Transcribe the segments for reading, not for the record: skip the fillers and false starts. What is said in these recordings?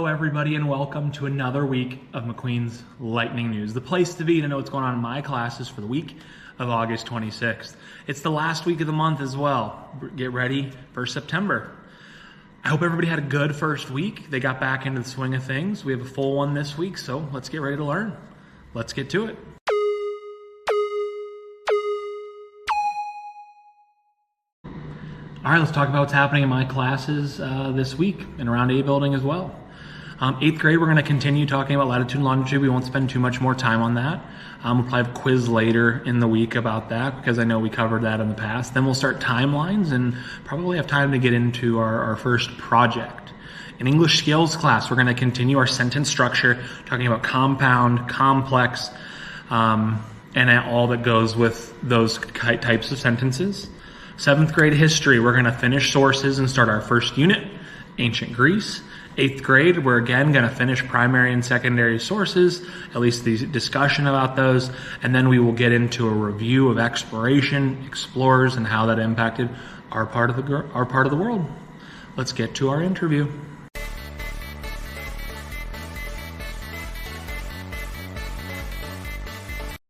everybody, and welcome to another week of McQueen's Lightning News, the place to be to know what's going on in my classes for the week of August 26th. It's the last week of the month as well. Get ready for September. I hope everybody had a good first week. They got back into the swing of things. We have a full one this week, so let's get ready to learn. Let's get to it. All right, let's talk about what's happening in my classes this week and around A building as well. 8th grade, we're going to continue talking about latitude and longitude. We won't spend too much more time on that. We'll probably have a quiz later in the week about that because I know we covered that in the past. Then we'll start timelines and probably have time to get into our first project. In English skills class, we're going to continue our sentence structure, talking about compound, complex, and all that goes with those types of sentences. 7th grade history, we're going to finish sources and start our first unit, ancient Greece. 8th grade, we're again going to finish primary and secondary sources, at least the discussion about those, and then we will get into a review of exploration, explorers, and how that impacted our part of the world. Let's get to our interview.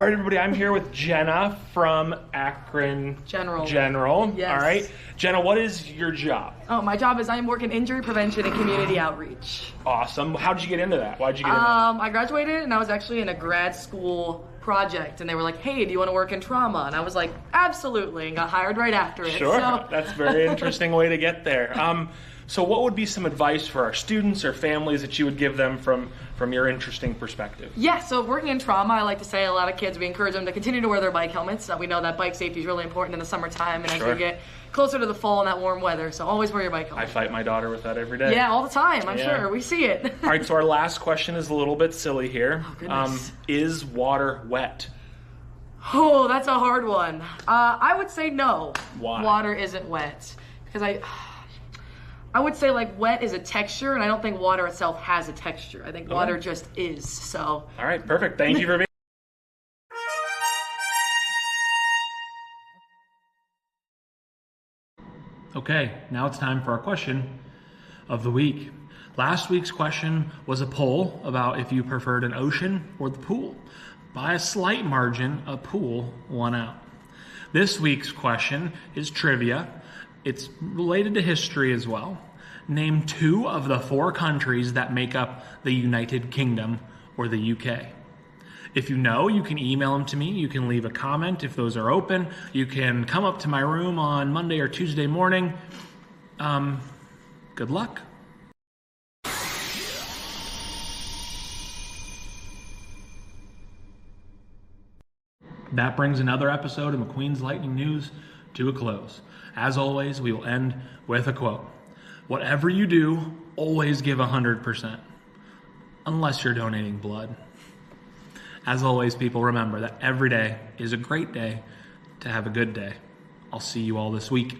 All right, everybody, I'm here with Jenna from Akron General. Yes. All right. Jenna, what is your job? Oh, my job is I'm working injury prevention and community outreach. Awesome. How did you get into that? Why did you get into that? I graduated and I was actually in a grad school project and they were like, hey, do you want to work in trauma? And I was like, absolutely, and got hired right after it. Sure. So. That's a very interesting way to get there. So what would be some advice for our students or families that you would give them from your interesting perspective? Yeah, so working in trauma, I like to say a lot of kids, we encourage them to continue to wear their bike helmets. We know that bike safety is really important in the summertime and as we get closer to the fall and that warm weather. So always wear your bike helmet. I fight my daughter with that every day. Yeah, all the time, I'm sure. We see it. All right, so our last question is a little bit silly here. Oh, goodness. Is water wet? Oh, that's a hard one. I would say no. Why? Water isn't wet. Because I would say like wet is a texture, and I don't think water itself has a texture. I think water just is, so. All right, perfect. Thank you for being Okay, now it's time for our question of the week. Last week's question was a poll about if you preferred an ocean or the pool. By a slight margin, a pool won out. This week's question is trivia. It's related to history as well. Name 2 of the 4 countries that make up the United Kingdom or the UK. If you know, you can email them to me. You can leave a comment if those are open. You can come up to my room on Monday or Tuesday morning. Good luck. That brings another episode of McQueen's Lightning News to a close. As always, we will end with a quote. Whatever you do, always give 100%, unless you're donating blood. As always, people, remember that every day is a great day to have a good day. I'll see you all this week.